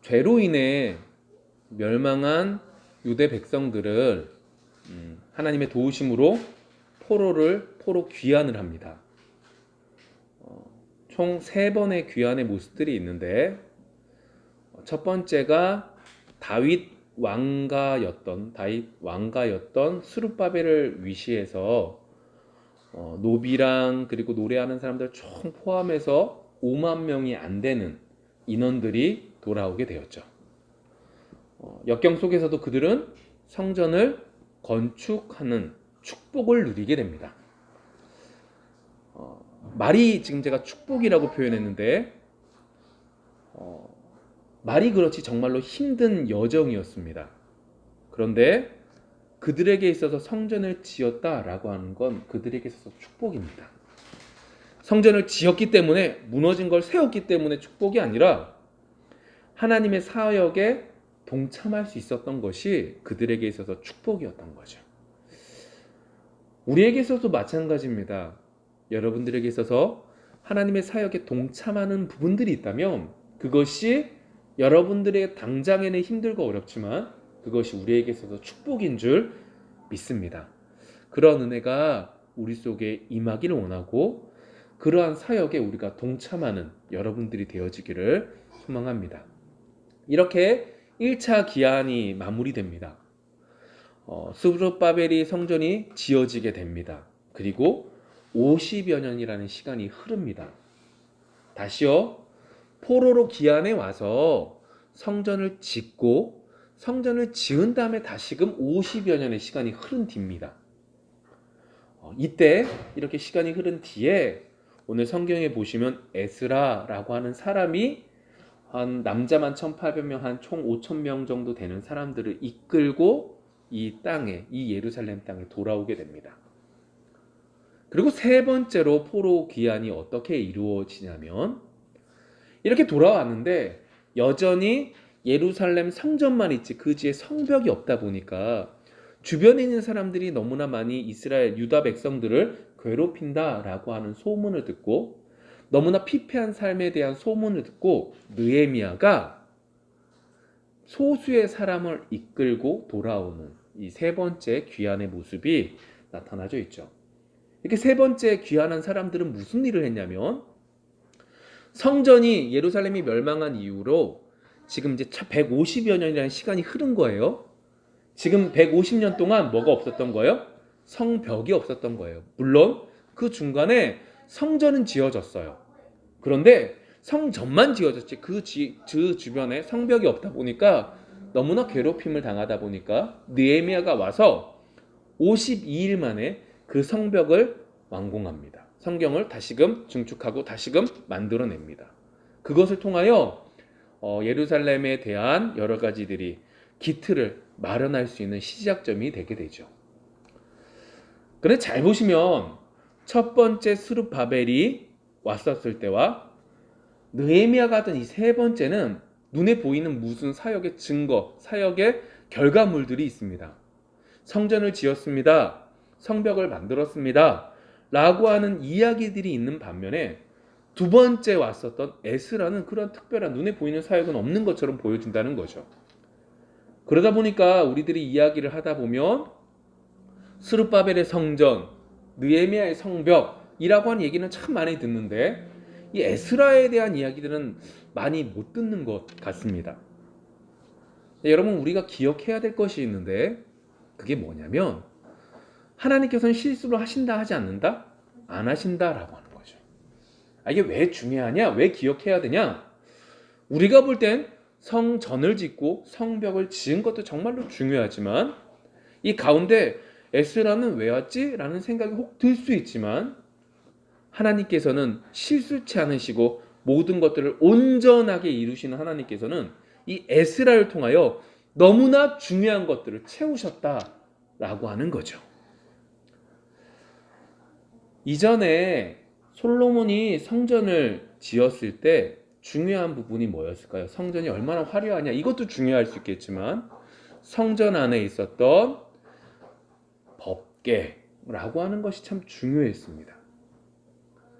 죄로 인해 멸망한 유대 백성들을 하나님의 도우심으로 포로 귀환을 합니다. 총 3번의 귀환의 모습들이 있는데, 첫 번째가 다윗 왕가였던 스룹바벨을 위시해서 노비랑 그리고 노래하는 사람들 총 포함해서 5만 명이 안 되는 인원들이 돌아오게 되었죠. 역경 속에서도 그들은 성전을 건축하는 축복을 누리게 됩니다. 말이 지금 제가 축복이라고 표현했는데, 말이 그렇지 정말로 힘든 여정이었습니다. 그런데 그들에게 있어서 성전을 지었다라고 하는 건 그들에게 있어서 축복입니다. 성전을 지었기 때문에, 무너진 걸 세웠기 때문에 축복이 아니라 하나님의 사역에 동참할 수 있었던 것이 그들에게 있어서 축복이었던 거죠. 우리에게 있어서도 마찬가지입니다. 여러분들에게 있어서 하나님의 사역에 동참하는 부분들이 있다면 그것이 여러분들의 당장에는 힘들고 어렵지만 그것이 우리에게 있어서 축복인 줄 믿습니다. 그런 은혜가 우리 속에 임하기를 원하고 그러한 사역에 우리가 동참하는 여러분들이 되어지기를 소망합니다. 이렇게 1차 기한이 마무리됩니다. 스룹바벨이 성전이 지어지게 됩니다. 그리고 50여 년이라는 시간이 흐릅니다. 다시요, 포로로 귀환해 와서 성전을 짓고 성전을 지은 다음에 다시금 50여 년의 시간이 흐른 뒤입니다. 이때 이렇게 시간이 흐른 뒤에 오늘 성경에 보시면 에스라라고 하는 사람이 한 남자만 1,800명, 한 총 5,000명 정도 되는 사람들을 이끌고 이 땅에, 이 예루살렘 땅에 돌아오게 됩니다. 그리고 3번째로 포로 귀환이 어떻게 이루어지냐면, 이렇게 돌아왔는데 여전히 예루살렘 성전만 있지 그지에 성벽이 없다 보니까 주변에 있는 사람들이 너무나 많이 이스라엘 유다 백성들을 괴롭힌다라고 하는 소문을 듣고, 너무나 피폐한 삶에 대한 소문을 듣고 느헤미야가 소수의 사람을 이끌고 돌아오는 이 3번째 귀환의 모습이 나타나져 있죠. 이렇게 3번째 귀환한 사람들은 무슨 일을 했냐면, 성전이 예루살렘이 멸망한 이후로 지금 이제 150여 년이라는 시간이 흐른 거예요. 지금 150년 동안 뭐가 없었던 거예요? 성벽이 없었던 거예요. 물론 그 중간에 성전은 지어졌어요. 그런데 성전만 지어졌지 그 주변에 성벽이 없다 보니까 너무나 괴롭힘을 당하다 보니까 느헤미야가 와서 52일 만에 그 성벽을 완공합니다. 성경을 다시금 증축하고 다시금 만들어냅니다. 그것을 통하여 예루살렘에 대한 여러 가지들이 기틀을 마련할 수 있는 시작점이 되게 되죠. 그런데 잘 보시면 첫 번째 스룹바벨이 왔었을 때와 느헤미야가 하던 이 3번째는 눈에 보이는 무슨 사역의 증거, 사역의 결과물들이 있습니다. 성전을 지었습니다. 성벽을 만들었습니다. 라고 하는 이야기들이 있는 반면에 2번째 왔었던 에스라는 그런 특별한 눈에 보이는 사역은 없는 것처럼 보여준다는 거죠. 그러다 보니까 우리들이 이야기를 하다 보면 스룹바벨의 성전, 느헤미야의 성벽이라고 하는 얘기는 참 많이 듣는데 이 에스라에 대한 이야기들은 많이 못 듣는 것 같습니다. 여러분, 우리가 기억해야 될 것이 있는데 그게 뭐냐면, 하나님께서는 실수를 하신다 하지 않는다? 안 하신다라고 하는 거죠. 이게 왜 중요하냐? 왜 기억해야 되냐? 우리가 볼 땐 성전을 짓고 성벽을 지은 것도 정말로 중요하지만 이 가운데 에스라는 왜 왔지? 라는 생각이 혹 들 수 있지만 하나님께서는 실수치 않으시고 모든 것들을 온전하게 이루시는 하나님께서는 이 에스라를 통하여 너무나 중요한 것들을 채우셨다라고 하는 거죠. 이전에 솔로몬이 성전을 지었을 때 중요한 부분이 뭐였을까요? 성전이 얼마나 화려하냐, 이것도 중요할 수 있겠지만 성전 안에 있었던 법궤라고 하는 것이 참 중요했습니다.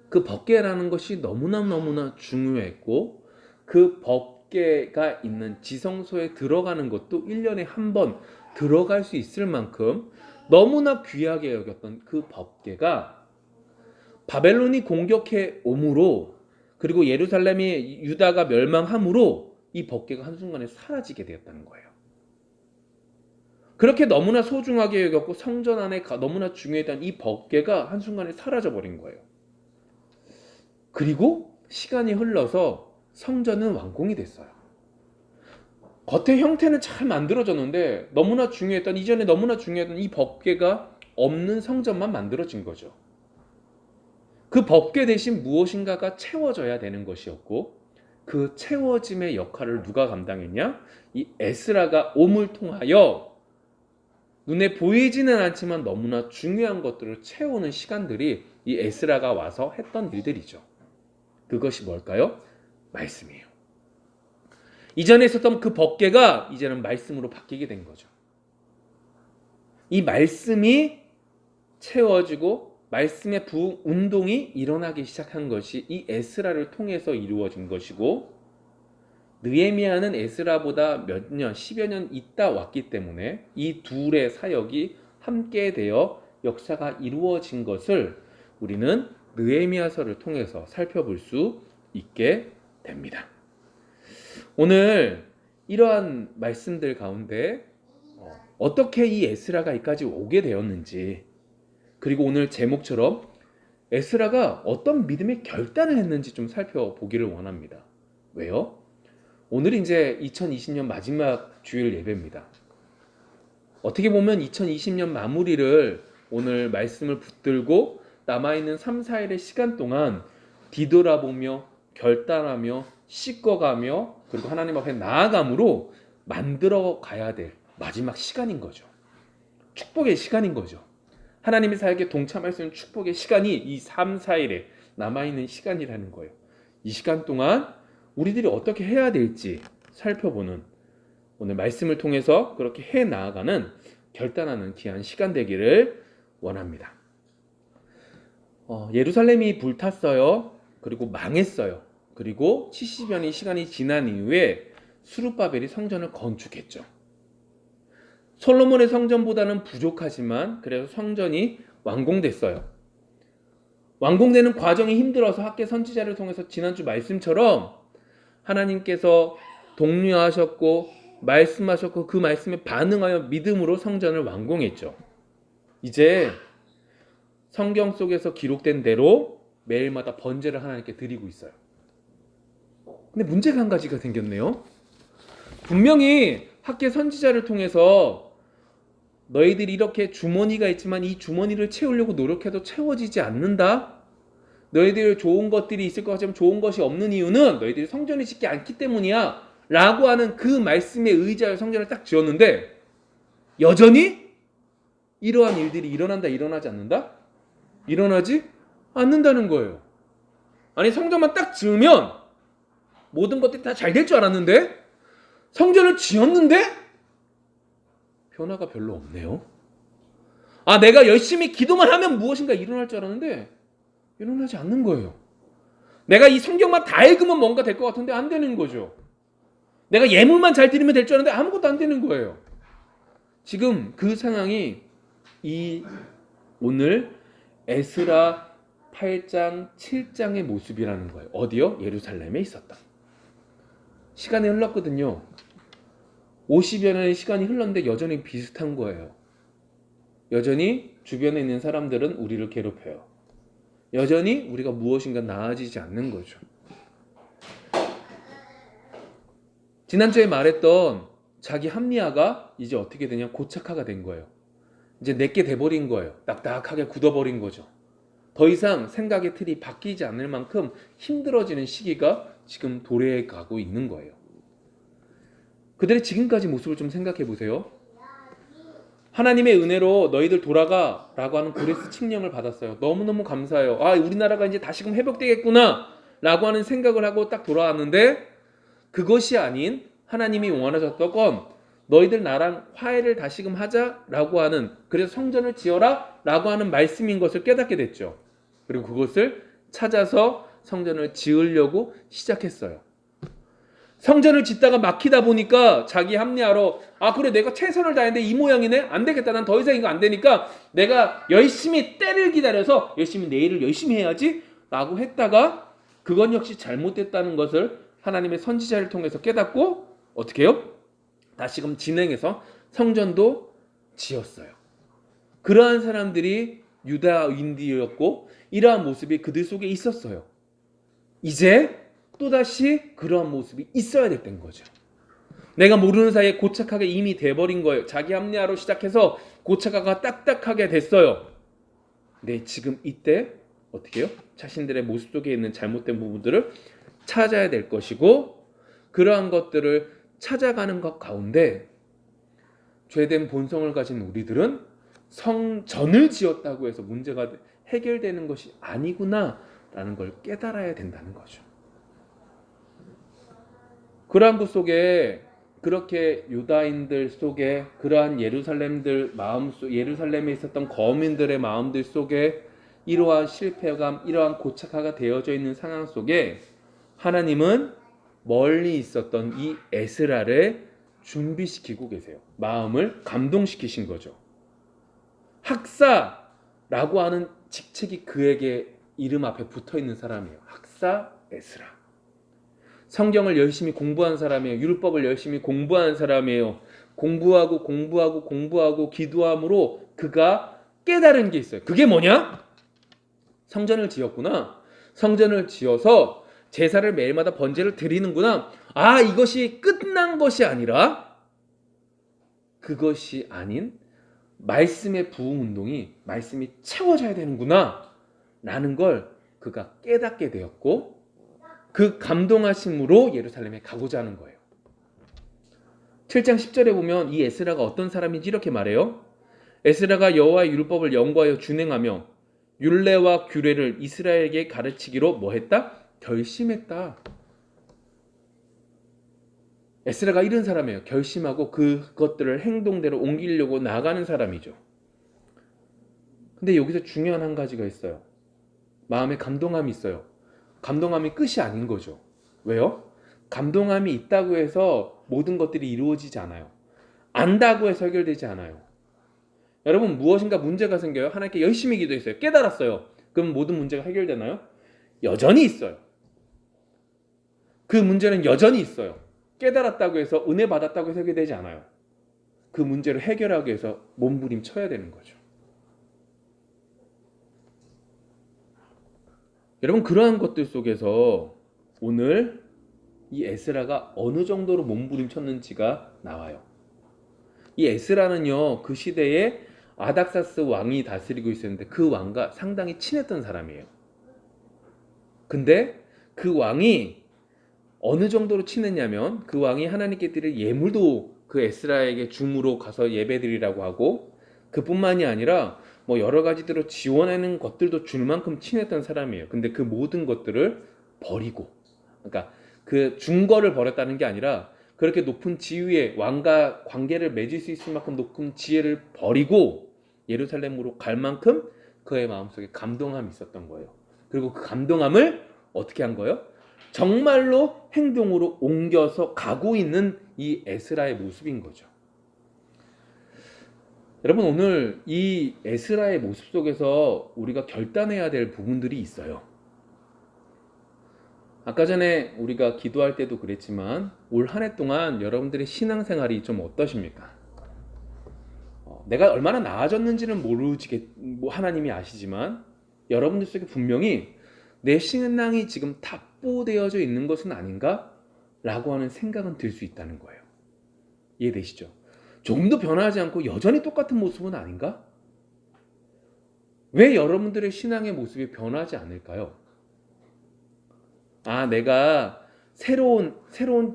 그 법궤라는 것이 너무나 중요했고 그 법궤가 있는 지성소에 들어가는 것도 1년에 한 번 들어갈 수 있을 만큼 너무나 귀하게 여겼던 그 법궤가 바벨론이 공격해 오므로, 그리고 예루살렘이 유다가 멸망함으로 이 법궤가 한순간에 사라지게 되었다는 거예요. 그렇게 너무나 소중하게 여겼고 성전 안에 너무나 중요했던 이 법궤가 한순간에 사라져 버린 거예요. 그리고 시간이 흘러서 성전은 완공이 됐어요. 겉의 형태는 잘 만들어졌는데 너무나 중요했던, 이전에 너무나 중요했던 이 법궤가 없는 성전만 만들어진 거죠. 그 법궤 대신 무엇인가가 채워져야 되는 것이었고, 그 채워짐의 역할을 누가 감당했냐? 이 에스라가 옴을 통하여 눈에 보이지는 않지만 너무나 중요한 것들을 채우는 시간들이 이 에스라가 와서 했던 일들이죠. 그것이 뭘까요? 말씀이에요. 이전에 있었던 그 법궤가 이제는 말씀으로 바뀌게 된 거죠. 이 말씀이 채워지고 말씀의 부운동이 일어나기 시작한 것이 이 에스라를 통해서 이루어진 것이고, 느헤미야는 에스라보다 몇 년, 10여 년 있다 왔기 때문에 이 둘의 사역이 함께 되어 역사가 이루어진 것을 우리는 느헤미야서를 통해서 살펴볼 수 있게 됩니다. 오늘 이러한 말씀들 가운데 어떻게 이 에스라가 이까지 오게 되었는지, 그리고 오늘 제목처럼 에스라가 어떤 믿음의 결단을 했는지 좀 살펴보기를 원합니다. 왜요? 오늘이 이제 2020년 마지막 주일 예배입니다. 어떻게 보면 2020년 마무리를 오늘 말씀을 붙들고 남아있는 3, 4일의 시간 동안 뒤돌아보며 결단하며 씻어가며 그리고 하나님 앞에 나아감으로 만들어 가야 될 마지막 시간인 거죠. 축복의 시간인 거죠. 하나님의 사역에 동참할 수 있는 축복의 시간이 이 3, 4일에 남아있는 시간이라는 거예요. 이 시간 동안 우리들이 어떻게 해야 될지 살펴보는, 오늘 말씀을 통해서 그렇게 해 나아가는, 결단하는 귀한 시간 되기를 원합니다. 예루살렘이 불탔어요. 그리고 망했어요. 그리고 70여 년의 시간이 지난 이후에 스룹바벨이 성전을 건축했죠. 솔로몬의 성전보다는 부족하지만 그래서 성전이 완공됐어요. 완공되는 과정이 힘들어서 학개 선지자를 통해서 지난주 말씀처럼 하나님께서 독려하셨고 말씀하셨고 그 말씀에 반응하여 믿음으로 성전을 완공했죠. 이제 성경 속에서 기록된 대로 매일마다 번제를 하나님께 드리고 있어요. 근데 문제가 한 가지가 생겼네요. 분명히 학개 선지자를 통해서 너희들이 이렇게 주머니가 있지만 이 주머니를 채우려고 노력해도 채워지지 않는다. 너희들 좋은 것들이 있을 것 같지만 좋은 것이 없는 이유는 너희들이 성전을 짓지 않기 때문이야 라고 하는 그 말씀에 의지하여 성전을 딱 지었는데, 여전히 이러한 일들이 일어난다, 일어나지 않는다? 일어나지 않는다는 거예요. 아니, 성전만 딱 지으면 모든 것들이 다 잘 될 줄 알았는데 성전을 지었는데 변화가 별로 없네요. 내가 열심히 기도만 하면 무엇인가 일어날 줄 알았는데 일어나지 않는 거예요. 내가 이 성경만 다 읽으면 뭔가 될 것 같은데 안 되는 거죠. 내가 예물만 잘 드리면 될 줄 알았는데 아무것도 안 되는 거예요. 지금 그 상황이 오늘 에스라 8장, 7장의 모습이라는 거예요. 어디요? 예루살렘에 있었다. 시간이 흘렀거든요. 50여 년의 시간이 흘렀는데 여전히 비슷한 거예요. 여전히 주변에 있는 사람들은 우리를 괴롭혀요. 여전히 우리가 무엇인가 나아지지 않는 거죠. 지난주에 말했던 자기 합리화가 이제 어떻게 되냐, 고착화가 된 거예요. 이제 내게 돼버린 거예요. 딱딱하게 굳어버린 거죠. 더 이상 생각의 틀이 바뀌지 않을 만큼 힘들어지는 시기가 지금 도래해 가고 있는 거예요. 그들의 지금까지 모습을 좀 생각해 보세요. 하나님의 은혜로 너희들 돌아가 라고 하는 고레스 칙령을 받았어요. 너무너무 감사해요. 우리나라가 이제 다시금 회복되겠구나 라고 하는 생각을 하고 딱 돌아왔는데, 그것이 아닌 하나님이 원하셨던 건 너희들 나랑 화해를 다시금 하자라고 하는, 그래서 성전을 지어라 라고 하는 말씀인 것을 깨닫게 됐죠. 그리고 그것을 찾아서 성전을 지으려고 시작했어요. 성전을 짓다가 막히다 보니까 자기 합리화로 아 그래 내가 최선을 다했는데 이 모양이네 안 되겠다 난 더 이상 이거 안 되니까 내가 열심히 때를 기다려서 열심히 내일을 열심히 해야지 라고 했다가 그건 역시 잘못됐다는 것을 하나님의 선지자를 통해서 깨닫고 어떻게 해요? 다시금 진행해서 성전도 지었어요. 그러한 사람들이 유다인들이었고 이러한 모습이 그들 속에 있었어요. 이제 또다시 그러한 모습이 있어야 됐던 거죠. 내가 모르는 사이에 고착하게 이미 돼버린 거예요. 자기 합리화로 시작해서 고착화가 딱딱하게 됐어요. 네, 지금 이때 어떻게 해요? 자신들의 모습 속에 있는 잘못된 부분들을 찾아야 될 것이고 그러한 것들을 찾아가는 것 가운데 죄된 본성을 가진 우리들은 성전을 지었다고 해서 문제가 해결되는 것이 아니구나 라는 걸 깨달아야 된다는 거죠. 그러한 것 속에 그렇게 유다인들 속에 그러한 예루살렘에 있었던 거민들의 마음들 속에 이러한 실패감, 이러한 고착화가 되어져 있는 상황 속에 하나님은 멀리 있었던 이 에스라를 준비시키고 계세요. 마음을 감동시키신 거죠. 학사라고 하는 직책이 그에게 이름 앞에 붙어 있는 사람이에요. 학사 에스라. 성경을 열심히 공부한 사람이에요. 율법을 열심히 공부한 사람이에요. 공부하고 기도함으로 그가 깨달은 게 있어요. 그게 뭐냐? 성전을 지었구나. 성전을 지어서 제사를 매일마다 번제를 드리는구나. 아, 이것이 끝난 것이 아니라 그것이 아닌 말씀의 부흥 운동이 말씀이 채워져야 되는구나 라는 걸 그가 깨닫게 되었고 그 감동하심으로 예루살렘에 가고자 하는 거예요. 7장 10절에 보면 이 에스라가 어떤 사람인지 이렇게 말해요. 에스라가 여호와의 율법을 연구하여 준행하며 율례와 규례를 이스라엘에게 가르치기로 뭐 했다? 결심했다. 에스라가 이런 사람이에요. 결심하고 그것들을 행동대로 옮기려고 나가는 사람이죠. 근데 여기서 중요한 한 가지가 있어요. 마음에 감동함이 있어요. 감동함이 끝이 아닌 거죠. 왜요? 감동함이 있다고 해서 모든 것들이 이루어지지 않아요. 안다고 해서 해결되지 않아요. 여러분 무엇인가 문제가 생겨요. 하나님께 열심히 기도했어요. 깨달았어요. 그럼 모든 문제가 해결되나요? 여전히 있어요. 그 문제는 여전히 있어요. 깨달았다고 해서 은혜 받았다고 해서 해결되지 않아요. 그 문제를 해결하기 위해서 몸부림쳐야 되는 거죠. 여러분 그러한 것들 속에서 오늘 이 에스라가 어느 정도로 몸부림쳤는지가 나와요. 이 에스라는요 그 시대에 아닥사스 왕이 다스리고 있었는데 그 왕과 상당히 친했던 사람이에요. 근데 그 왕이 어느 정도로 친했냐면 그 왕이 하나님께 드릴 예물도 그 에스라에게 줌으로 가서 예배드리라고 하고 그뿐만이 아니라 뭐 여러 가지대로 지원하는 것들도 줄 만큼 친했던 사람이에요. 근데 그 모든 것들을 버리고 그러니까 그 준 거를 버렸다는 게 아니라 그렇게 높은 지위에 왕과 관계를 맺을 수 있을 만큼 높은 지혜를 버리고 예루살렘으로 갈 만큼 그의 마음속에 감동함이 있었던 거예요. 그리고 그 감동함을 어떻게 한 거예요? 정말로 행동으로 옮겨서 가고 있는 이 에스라의 모습인 거죠. 여러분 오늘 이 에스라의 모습 속에서 우리가 결단해야 될 부분들이 있어요. 아까 전에 우리가 기도할 때도 그랬지만 올 한 해 동안 여러분들의 신앙생활이 좀 어떠십니까? 내가 얼마나 나아졌는지는 모르지 하나님이 아시지만 여러분들 속에 분명히 내 신앙이 지금 답보되어져 있는 것은 아닌가? 라고 하는 생각은 들 수 있다는 거예요. 이해되시죠? 조금도 변하지 않고 여전히 똑같은 모습은 아닌가? 왜 여러분들의 신앙의 모습이 변하지 않을까요? 아, 내가 새로운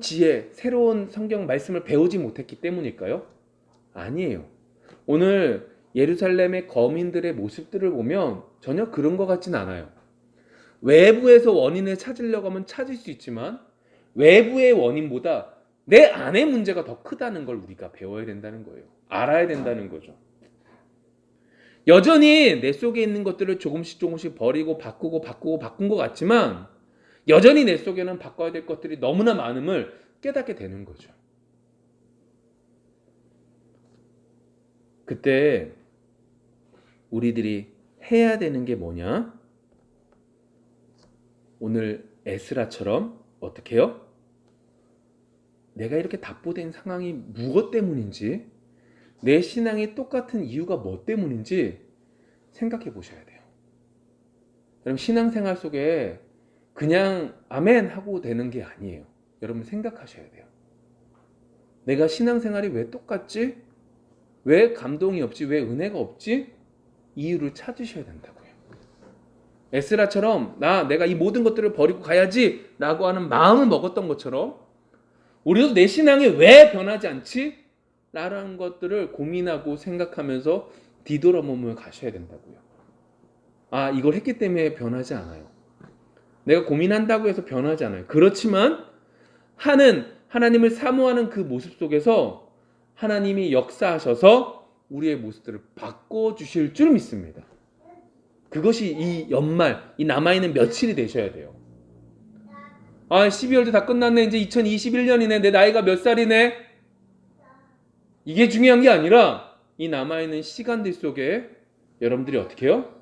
지혜, 새로운 성경 말씀을 배우지 못했기 때문일까요? 아니에요. 오늘 예루살렘의 거민들의 모습들을 보면 전혀 그런 것 같진 않아요. 외부에서 원인을 찾으려고 하면 찾을 수 있지만 외부의 원인보다 내 안의 문제가 더 크다는 걸 우리가 배워야 된다는 거예요. 알아야 된다는 거죠. 여전히 내 속에 있는 것들을 조금씩 버리고 바꾼 것 같지만 여전히 내 속에는 바꿔야 될 것들이 너무나 많음을 깨닫게 되는 거죠. 그때 우리들이 해야 되는 게 뭐냐? 오늘 에스라처럼 어떻게 해요? 내가 이렇게 답보된 상황이 무엇 때문인지, 내 신앙이 똑같은 이유가 뭐 때문인지 생각해 보셔야 돼요. 여러분, 신앙생활 속에 그냥 아멘 하고 되는 게 아니에요. 여러분 생각하셔야 돼요. 내가 신앙생활이 왜 똑같지? 왜 감동이 없지? 왜 은혜가 없지? 이유를 찾으셔야 된다고요. 에스라처럼 내가 이 모든 것들을 버리고 가야지 라고 하는 마음을 먹었던 것처럼 우리도 내 신앙이 왜 변하지 않지? 라는 것들을 고민하고 생각하면서 뒤돌아보며 가셔야 된다고요. 이걸 했기 때문에 변하지 않아요. 내가 고민한다고 해서 변하지 않아요. 그렇지만 하나님을 사모하는 그 모습 속에서 하나님이 역사하셔서 우리의 모습들을 바꿔주실 줄 믿습니다. 그것이 이 연말, 이 남아있는 며칠이 되셔야 돼요. 12월도 다 끝났네. 이제 2021년이네. 내 나이가 몇 살이네. 이게 중요한 게 아니라 이 남아있는 시간들 속에 여러분들이 어떻게 해요?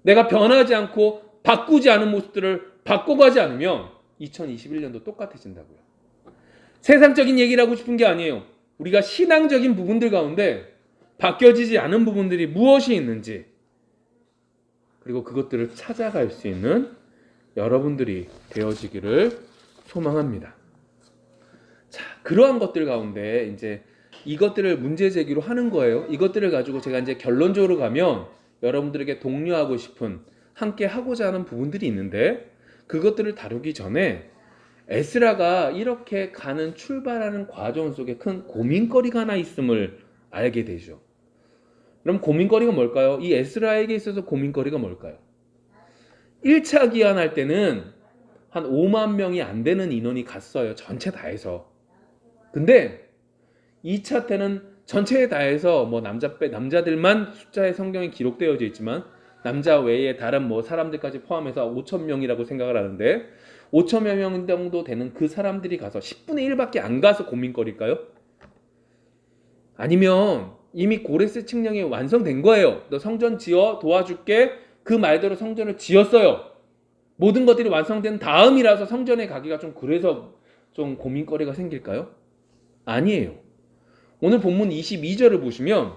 내가 변하지 않고 바꾸지 않은 모습들을 바꿔가지 않으면 2021년도 똑같아진다고요. 세상적인 얘기를 하고 싶은 게 아니에요. 우리가 신앙적인 부분들 가운데 바뀌어지지 않은 부분들이 무엇이 있는지, 그리고 그것들을 찾아갈 수 있는 여러분들이 되어지기를 소망합니다. 자, 그러한 것들 가운데 이제 이것들을 문제 제기로 하는 거예요. 이것들을 가지고 제가 이제 결론적으로 가면 여러분들에게 독려하고 싶은, 함께 하고자 하는 부분들이 있는데, 그것들을 다루기 전에 에스라가 이렇게 출발하는 과정 속에 큰 고민거리가 하나 있음을 알게 되죠. 그럼 고민거리가 뭘까요? 이 에스라에게 있어서 고민거리가 뭘까요? 1차 기한할 때는 한 5만 명이 안 되는 인원이 갔어요. 전체 다 해서. 근데 2차 때는 전체 다 해서 남자들만 숫자에 성경에 기록되어져 있지만 남자 외에 다른 사람들까지 포함해서 5천 명이라고 생각을 하는데, 5천여 명 정도 되는 그 사람들이 가서 10분의 1밖에 안 가서 고민거릴까요? 아니면 이미 고레스 칙령이 완성된 거예요. 너 성전 지어 도와줄게. 그 말대로 성전을 지었어요. 모든 것들이 완성된 다음이라서 성전에 가기가 그래서 고민거리가 생길까요? 아니에요. 오늘 본문 22절을 보시면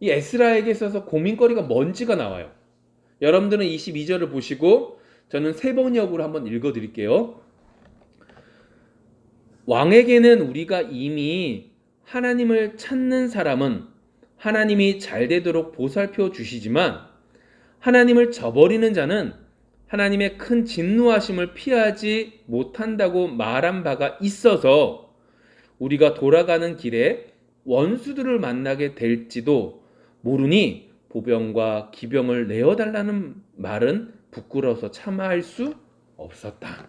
이 에스라에게 있어서 고민거리가 뭔지가 나와요. 여러분들은 22절을 보시고 저는 세 번역으로 한번 읽어드릴게요. 왕에게는 우리가 이미 하나님을 찾는 사람은 하나님이 잘 되도록 보살펴 주시지만 하나님을 저버리는 자는 하나님의 큰 진노하심을 피하지 못한다고 말한 바가 있어서 우리가 돌아가는 길에 원수들을 만나게 될지도 모르니 보병과 기병을 내어달라는 말은 부끄러워서 참아할 수 없었다.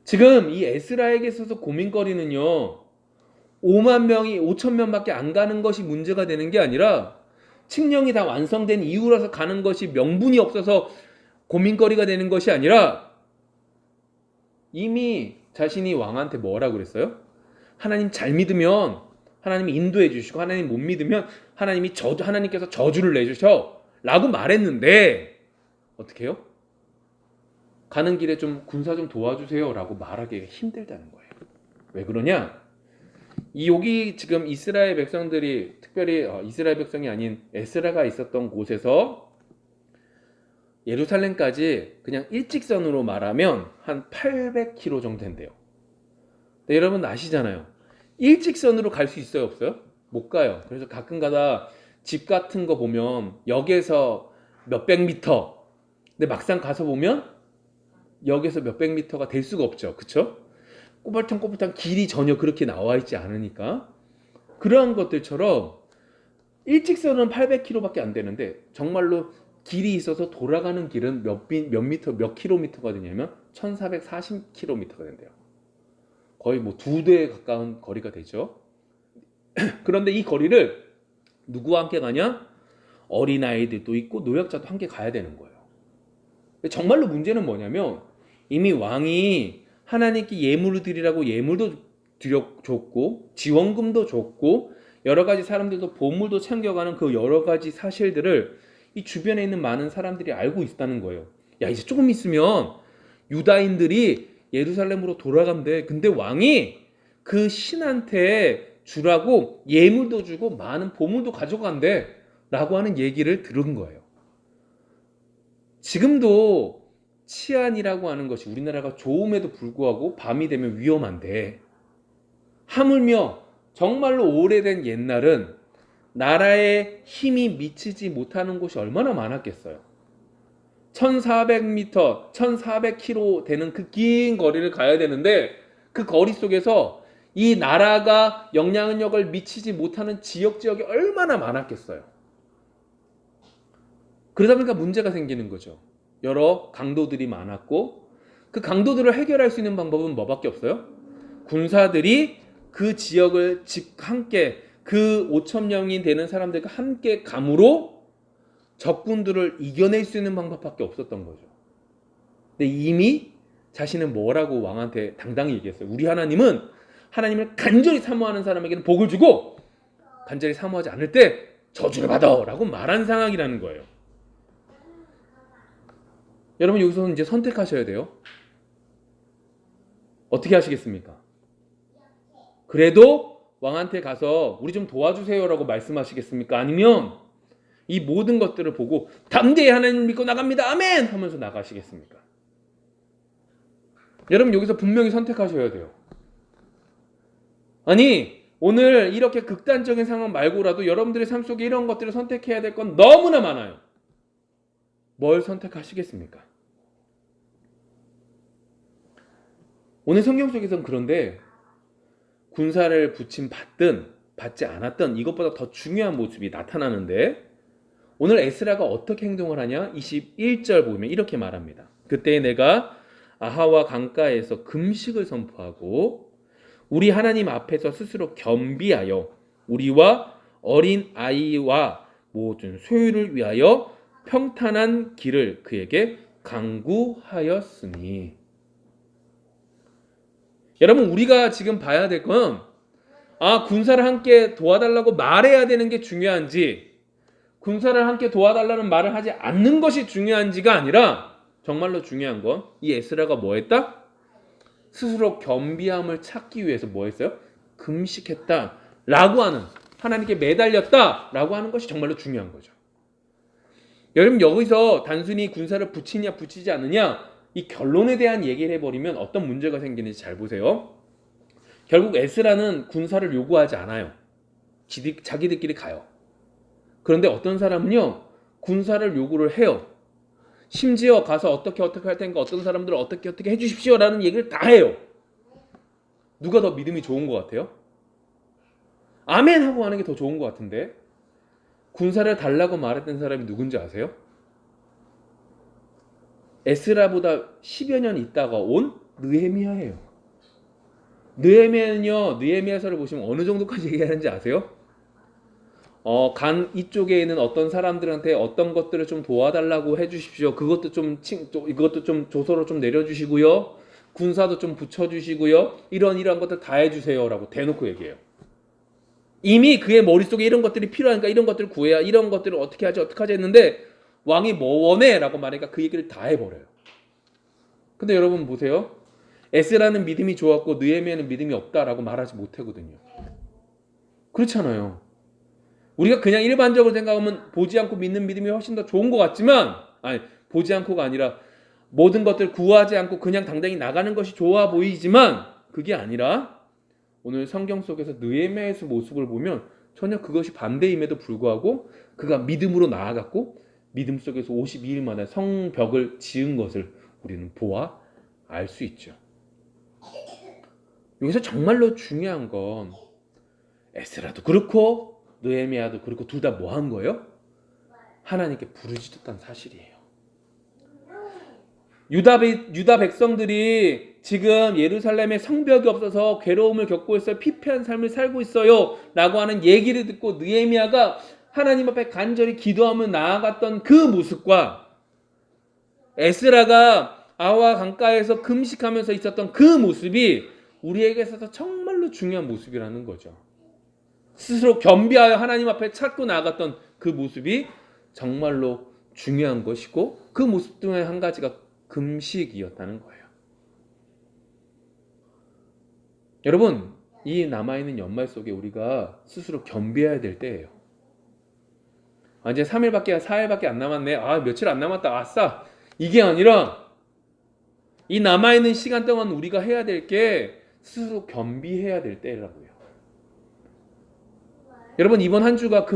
지금 이 에스라에게 있어서 고민거리는요, 5만 명이 5천 명밖에 안 가는 것이 문제가 되는 게 아니라 칙령이 다 완성된 이후라서 가는 것이 명분이 없어서 고민거리가 되는 것이 아니라 이미 자신이 왕한테 뭐라고 그랬어요? 하나님 잘 믿으면 하나님이 인도해 주시고 하나님 못 믿으면 하나님께서 저주를 내주셔 라고 말했는데 어떻게 해요? 가는 길에 군사 좀 도와주세요 라고 말하기가 힘들다는 거예요. 왜 그러냐? 여기 지금 이스라엘 백성들이, 특별히 이스라엘 백성이 아닌 에스라가 있었던 곳에서 예루살렘까지 그냥 일직선으로 말하면 한 800km 정도 된대요. 근데 여러분 아시잖아요. 일직선으로 갈 수 있어요, 없어요? 못 가요. 그래서 가끔가다 집 같은 거 보면 역에서 몇백 미터, 근데 막상 가서 보면 역에서 몇백 미터가 될 수가 없죠. 그쵸? 꼬불탕꼬불탕 길이 전혀 그렇게 나와 있지 않으니까. 그러한 것들처럼 일직선은 800km밖에 안 되는데 정말로 길이 있어서 돌아가는 길은 몇 킬로미터가 되냐면 1440km가 된대요. 거의 2대에 가까운 거리가 되죠. 그런데 이 거리를 누구와 함께 가냐? 어린아이들도 있고 노약자도 함께 가야 되는 거예요. 정말로 문제는 뭐냐면 이미 왕이 하나님께 예물을 드리라고 예물도 줬고 지원금도 줬고 여러 가지 사람들도 보물도 챙겨가는 그 여러 가지 사실들을 이 주변에 있는 많은 사람들이 알고 있다는 거예요. 야, 이제 조금 있으면 유다인들이 예루살렘으로 돌아간대. 근데 왕이 그 신한테 주라고 예물도 주고 많은 보물도 가져간대 라고 하는 얘기를 들은 거예요. 지금도 치안이라고 하는 것이 우리나라가 좋음에도 불구하고 밤이 되면 위험한데, 하물며 정말로 오래된 옛날은 나라에 힘이 미치지 못하는 곳이 얼마나 많았겠어요. 1400m, 1400km 되는 그 긴 거리를 가야 되는데 그 거리 속에서 이 나라가 영향력을 미치지 못하는 지역이 얼마나 많았겠어요. 그러다 보니까 문제가 생기는 거죠. 여러 강도들이 많았고 그 강도들을 해결할 수 있는 방법은 뭐밖에 없어요? 군사들이 그 지역을 함께 그 5,000명이 되는 사람들과 함께 감으로 적군들을 이겨낼 수 있는 방법밖에 없었던 거죠. 근데 이미 자신은 뭐라고 왕한테 당당히 얘기했어요. 우리 하나님은 하나님을 간절히 사모하는 사람에게는 복을 주고 간절히 사모하지 않을 때 저주를 받아 라고 말한 상황이라는 거예요. 여러분 여기서는 이제 선택하셔야 돼요. 어떻게 하시겠습니까? 그래도 왕한테 가서 우리 좀 도와주세요 라고 말씀하시겠습니까? 아니면 이 모든 것들을 보고 담대히 하나님 믿고 나갑니다 아멘 하면서 나가시겠습니까? 여러분 여기서 분명히 선택하셔야 돼요. 아니 오늘 이렇게 극단적인 상황 말고라도 여러분들의 삶 속에 이런 것들을 선택해야 될 건 너무나 많아요. 뭘 선택하시겠습니까? 오늘 성경 속에서는 그런데 군사를 부침받든 받지 않았든 이것보다 더 중요한 모습이 나타나는데 오늘 에스라가 어떻게 행동을 하냐? 21절 보면 이렇게 말합니다. 그때 내가 아하와 강가에서 금식을 선포하고 우리 하나님 앞에서 스스로 겸비하여 우리와 어린 아이와 모든 소유를 위하여 평탄한 길을 그에게 강구하였으니. 여러분 우리가 지금 봐야 될 건 군사를 함께 도와달라고 말해야 되는 게 중요한지 군사를 함께 도와달라는 말을 하지 않는 것이 중요한지가 아니라 정말로 중요한 건 이 에스라가 뭐 했다? 스스로 겸비함을 찾기 위해서 뭐 했어요? 금식했다 라고 하는, 하나님께 매달렸다 라고 하는 것이 정말로 중요한 거죠. 여러분 여기서 단순히 군사를 붙이냐 붙이지 않느냐 이 결론에 대한 얘기를 해버리면 어떤 문제가 생기는지 잘 보세요. 결국 에스라는 군사를 요구하지 않아요. 자기들끼리 가요. 그런데 어떤 사람은요 군사를 요구를 해요. 심지어 가서 어떻게 할 테니까 어떤 사람들은 어떻게 해주십시오 라는 얘기를 다 해요. 누가 더 믿음이 좋은 것 같아요? 아멘 하고 하는 게 더 좋은 것 같은데 군사를 달라고 말했던 사람이 누군지 아세요? 에스라보다 10여 년 있다가 온 느헤미야예요. 느헤미야는요 느헤미야서를 보시면 어느 정도까지 얘기하는지 아세요? 간 이쪽에 있는 어떤 사람들한테 어떤 것들을 좀 도와달라고 해주십시오. 이것도 좀 조서로 좀 내려주시고요. 군사도 좀 붙여주시고요. 이런 것들 다 해주세요라고 대놓고 얘기해요. 이미 그의 머릿속에 이런 것들이 필요하니까 이런 것들을 구해야 이런 것들을 어떻게 하지 했는데 왕이 뭐 원해? 라고 말하니까 그 얘기를 다 해버려요. 근데 여러분 보세요. 에스라는 믿음이 좋았고 느헤미야는 믿음이 없다라고 말하지 못하거든요. 그렇잖아요. 우리가 그냥 일반적으로 생각하면 보지 않고 믿는 믿음이 훨씬 더 좋은 것 같지만 보지 않고가 아니라 모든 것들 구하지 않고 그냥 당당히 나가는 것이 좋아 보이지만 그게 아니라 오늘 성경 속에서 느헤미야의 모습을 보면 전혀 그것이 반대임에도 불구하고 그가 믿음으로 나아갔고 믿음 속에서 52일 만에 성벽을 지은 것을 우리는 보아 알 수 있죠. 여기서 정말로 중요한 건 에스라도 그렇고 느헤미야도 그렇고 둘 다 뭐 한 거예요? 하나님께 부르짖었다는 사실이에요. 유다 백성들이 지금 예루살렘에 성벽이 없어서 괴로움을 겪고 있어요. 피폐한 삶을 살고 있어요 라고 하는 얘기를 듣고 느헤미야가 하나님 앞에 간절히 기도하며 나아갔던 그 모습과 에스라가 아와 강가에서 금식하면서 있었던 그 모습이 우리에게 있어서 정말로 중요한 모습이라는 거죠. 스스로 겸비하여 하나님 앞에 찾고 나아갔던 그 모습이 정말로 중요한 것이고, 그 모습 중에 한 가지가 금식이었다는 거예요. 여러분, 이 남아있는 연말 속에 우리가 스스로 겸비해야 될 때예요. 이제 3일밖에 4일밖에 안 남았네. 며칠 안 남았다. 아싸. 이게 아니라 이 남아있는 시간 동안 우리가 해야 될 게 스스로 겸비해야 될 때라고요. 여러분, 이번 한 주가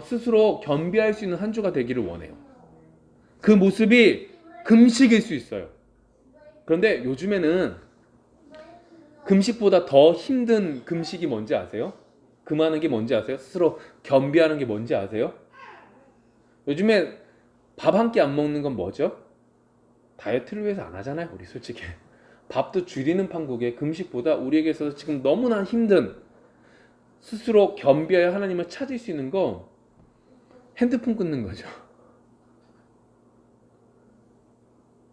스스로 겸비할 수 있는 한 주가 되기를 원해요. 그 모습이 금식일 수 있어요. 그런데 요즘에는 금식보다 더 힘든 금식이 뭔지 아세요? 금하는 게 뭔지 아세요? 스스로 겸비하는 게 뭔지 아세요? 요즘에 밥 한 끼 안 먹는 건 뭐죠? 다이어트를 위해서 안 하잖아요, 우리 솔직히. 밥도 줄이는 판국에 금식보다 우리에게 있어서 지금 너무나 힘든, 스스로 겸비하여 하나님을 찾을 수 있는 거 핸드폰 끊는 거죠.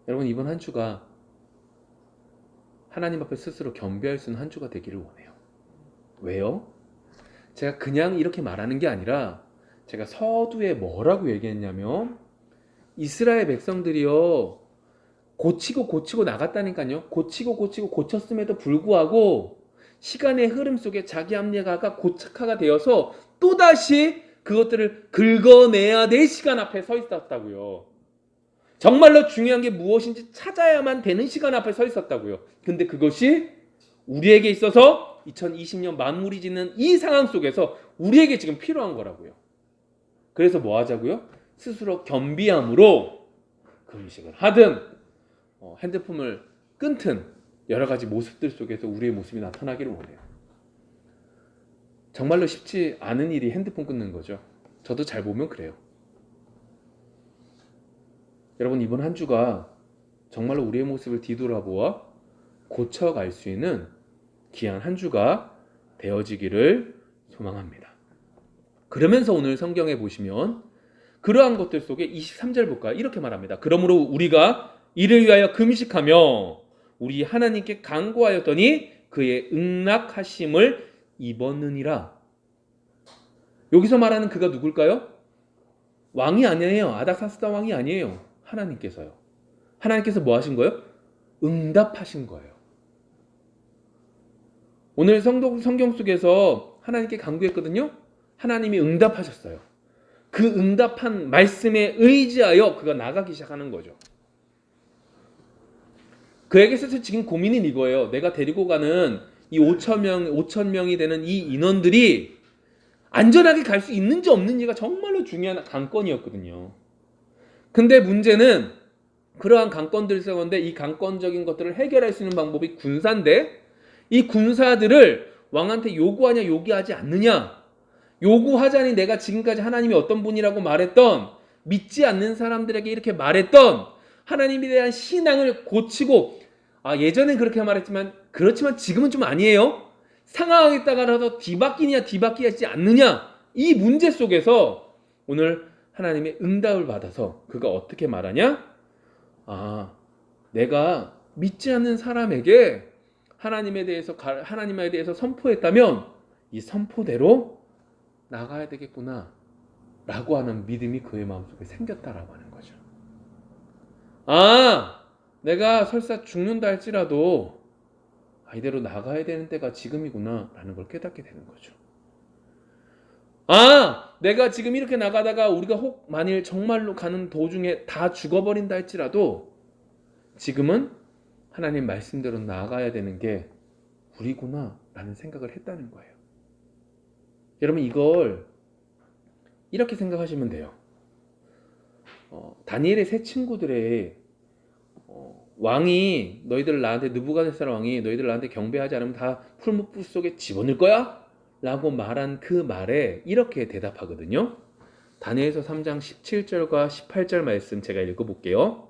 여러분, 이번 한 주가 하나님 앞에 스스로 겸비할 수 있는 한 주가 되기를 원해요. 왜요? 제가 그냥 이렇게 말하는 게 아니라 제가 서두에 뭐라고 얘기했냐면, 이스라엘 백성들이요, 고치고 나갔다니까요. 고치고 고쳤음에도 불구하고 시간의 흐름 속에 자기 합리화가 고착화가 되어서 또다시 그것들을 긁어내야 될 시간 앞에 서 있었다고요. 정말로 중요한 게 무엇인지 찾아야만 되는 시간 앞에 서 있었다고요. 근데 그것이 우리에게 있어서 2020년 마무리 짓는 이 상황 속에서 우리에게 지금 필요한 거라고요. 그래서 뭐 하자고요? 스스로 겸비함으로 금식을 하든 핸드폰을 끊든 여러 가지 모습들 속에서 우리의 모습이 나타나기를 원해요. 정말로 쉽지 않은 일이 핸드폰 끊는 거죠. 저도 잘 보면 그래요. 여러분, 이번 한 주가 정말로 우리의 모습을 뒤돌아보아 고쳐갈 수 있는 귀한 한 주가 되어지기를 소망합니다. 그러면서 오늘 성경에 보시면 그러한 것들 속에 23절 볼까요? 이렇게 말합니다. 그러므로 우리가 이를 위하여 금식하며 우리 하나님께 간구하였더니 그의 응낙하심을 입었느니라. 여기서 말하는 그가 누굴까요? 왕이 아니에요. 아닥사스다 왕이 아니에요. 하나님께서요. 하나님께서 뭐 하신 거예요? 응답하신 거예요. 오늘 성경 속에서 하나님께 간구했거든요. 하나님이 응답하셨어요. 그 응답한 말씀에 의지하여 그가 나가기 시작하는 거죠. 그에게서 지금 고민은 이거예요. 내가 데리고 가는 이 5천 명이 되는 이 인원들이 안전하게 갈 수 있는지 없는지가 정말로 중요한 관건이었거든요. 근데 문제는 그러한 관건들이 있었는데 이 관건적인 것들을 해결할 수 있는 방법이 군사인데, 이 군사들을 왕한테 요구하냐 요구하지 않느냐, 요구하자니 내가 지금까지 하나님이 어떤 분이라고 말했던, 믿지 않는 사람들에게 이렇게 말했던 하나님에 대한 신앙을 고치고, 예전엔 그렇게 말했지만 그렇지만 지금은 좀 아니에요. 상황에 따라서 뒤바뀌냐 뒤바뀌지 않느냐, 이 문제 속에서 오늘 하나님의 응답을 받아서 그가 어떻게 말하냐? 내가 믿지 않는 사람에게 하나님에 대해서 선포했다면 이 선포대로 나가야 되겠구나 라고 하는 믿음이 그의 마음속에 생겼다라고 하는 거죠. 내가 설사 죽는다 할지라도 이대로 나가야 되는 때가 지금이구나 라는 걸 깨닫게 되는 거죠. 내가 지금 이렇게 나가다가 우리가 혹 만일 정말로 가는 도중에 다 죽어버린다 할지라도 지금은 하나님 말씀대로 나가야 되는 게 우리구나 라는 생각을 했다는 거예요. 여러분, 이걸 이렇게 생각하시면 돼요. 다니엘의 세 친구들의 왕이 느부갓네살 왕이 너희들 나한테 경배하지 않으면 다 풀무불 속에 집어넣을 거야? 라고 말한 그 말에 이렇게 대답하거든요. 다니엘서 3장 17절과 18절 말씀 제가 읽어볼게요.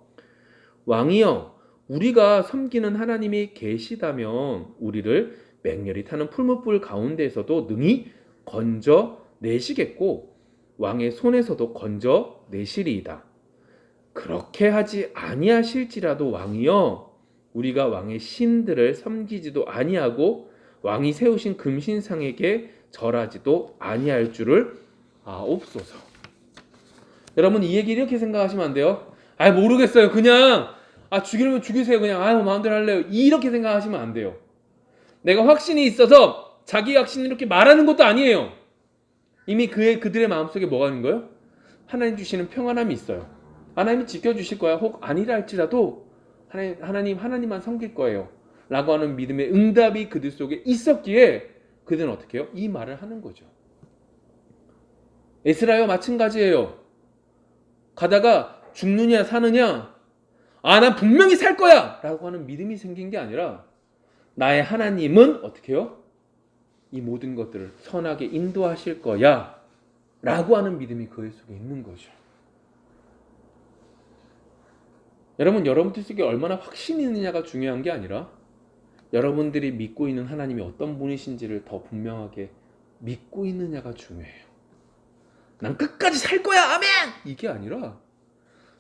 왕이여, 우리가 섬기는 하나님이 계시다면 우리를 맹렬히 타는 풀무불 가운데에서도 능히 건져 내시겠고 왕의 손에서도 건져 내시리이다. 그렇게 하지 아니하실지라도 왕이여 우리가 왕의 신들을 섬기지도 아니하고 왕이 세우신 금신상에게 절하지도 아니할 줄을 아옵소서. 여러분 이 얘기 이렇게 생각하시면 안 돼요. 모르겠어요. 그냥 죽이려면 죽이세요. 그냥 마음대로 할래요. 이렇게 생각하시면 안 돼요. 내가 확신이 있어서 자기 확신을 이렇게 말하는 것도 아니에요. 이미 그들의 마음속에 뭐가 있는 거예요? 하나님 주시는 평안함이 있어요. 하나님이 지켜주실 거야. 혹 아니라 할지라도 하나님만 섬길 거예요. 라고 하는 믿음의 응답이 그들 속에 있었기에 그들은 어떻게 해요? 이 말을 하는 거죠. 에스라요 마찬가지예요. 가다가 죽느냐 사느냐 난 분명히 살 거야 라고 하는 믿음이 생긴 게 아니라 나의 하나님은 어떻게 해요? 이 모든 것들을 선하게 인도하실 거야 라고 하는 믿음이 그의 속에 있는 거죠. 여러분들 속에 얼마나 확신이 있느냐가 중요한 게 아니라 여러분들이 믿고 있는 하나님이 어떤 분이신지를 더 분명하게 믿고 있느냐가 중요해요. 난 끝까지 살 거야 아멘! 이게 아니라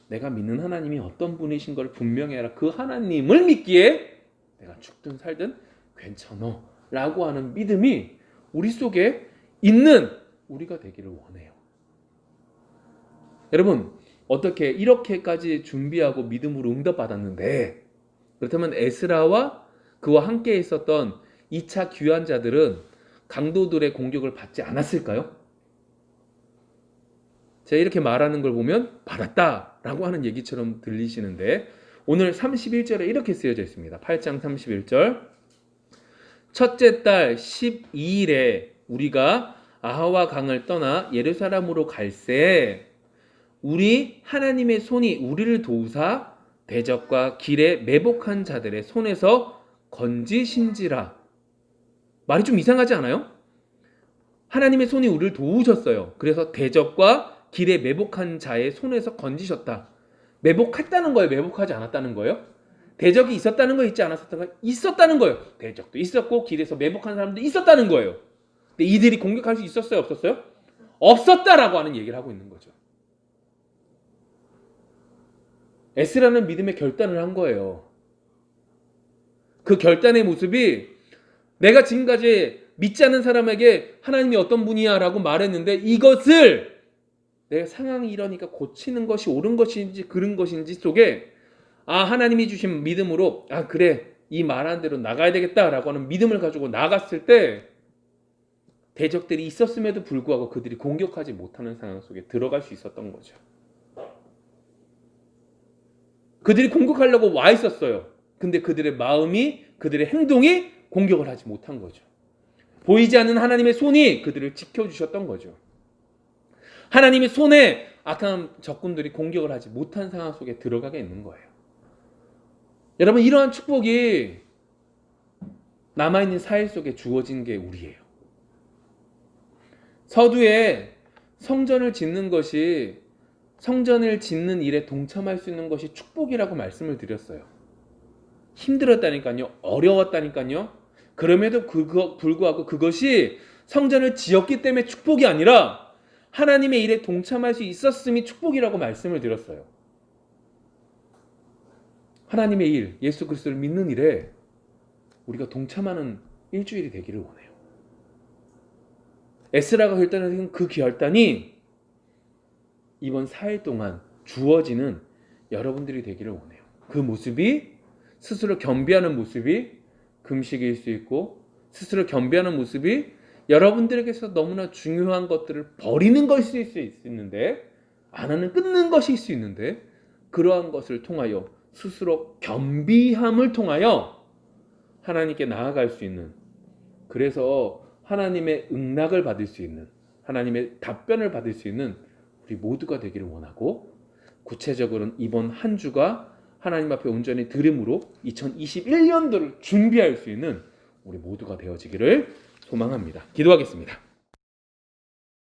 내가 믿는 하나님이 어떤 분이신 걸 분명히 알아. 그 하나님을 믿기에 내가 죽든 살든 괜찮어 라고 하는 믿음이 우리 속에 있는 우리가 되기를 원해요. 여러분 어떻게 이렇게까지 준비하고 믿음으로 응답받았는데 그렇다면 에스라와 그와 함께 있었던 2차 귀환자들은 강도들의 공격을 받지 않았을까요? 제가 이렇게 말하는 걸 보면 받았다라고 하는 얘기처럼 들리시는데 오늘 31절에 이렇게 쓰여져 있습니다. 8장 31절 첫째 달 12일에 우리가 아하와 강을 떠나 예루살렘으로 갈새 우리 하나님의 손이 우리를 도우사 대적과 길에 매복한 자들의 손에서 건지신지라. 말이 좀 이상하지 않아요? 하나님의 손이 우리를 도우셨어요. 그래서 대적과 길에 매복한 자의 손에서 건지셨다. 매복했다는 거예요? 매복하지 않았다는 거예요? 대적이 있었다는 거 있지 않았었다는 거? 있었다는 거예요. 대적도 있었고 길에서 매복한 사람도 있었다는 거예요. 근데 이들이 공격할 수 있었어요? 없었어요? 없었다라고 하는 얘기를 하고 있는 거죠. 에스라는 믿음의 결단을 한 거예요. 그 결단의 모습이 내가 지금까지 믿지 않는 사람에게 하나님이 어떤 분이야 라고 말했는데 이것을 내 상황이 이러니까 고치는 것이 옳은 것인지 그른 것인지 속에 하나님이 주신 믿음으로 그래 이 말한 대로 나가야 되겠다라고 하는 믿음을 가지고 나갔을 때 대적들이 있었음에도 불구하고 그들이 공격하지 못하는 상황 속에 들어갈 수 있었던 거죠. 그들이 공격하려고 와 있었어요. 근데 그들의 마음이 그들의 행동이 공격을 하지 못한 거죠. 보이지 않는 하나님의 손이 그들을 지켜주셨던 거죠. 하나님의 손에 악한 적군들이 공격을 하지 못한 상황 속에 들어가게 있는 거예요. 여러분 이러한 축복이 남아있는 사회 속에 주어진 게 우리예요. 서두에 성전을 짓는 일에 동참할 수 있는 것이 축복이라고 말씀을 드렸어요. 힘들었다니까요. 어려웠다니까요. 그럼에도 불구하고 그것이 성전을 지었기 때문에 축복이 아니라 하나님의 일에 동참할 수 있었음이 축복이라고 말씀을 드렸어요. 하나님의 일, 예수 그리스도를 믿는 일에 우리가 동참하는 일주일이 되기를 원해요. 에스라가 결단한 그 결단이 이번 4일 동안 주어지는 여러분들이 되기를 원해요. 그 모습이 스스로 겸비하는 모습이 금식일 수 있고 스스로 겸비하는 모습이 여러분들에게서 너무나 중요한 것들을 버리는 것일 수 있는데 안 하는 끊는 것일 수 있는데 그러한 것을 통하여 스스로 겸비함을 통하여 하나님께 나아갈 수 있는 그래서 하나님의 응낙을 받을 수 있는 하나님의 답변을 받을 수 있는 우리 모두가 되기를 원하고 구체적으로는 이번 한 주가 하나님 앞에 온전히 드림으로 2021년도를 준비할 수 있는 우리 모두가 되어지기를 소망합니다. 기도하겠습니다.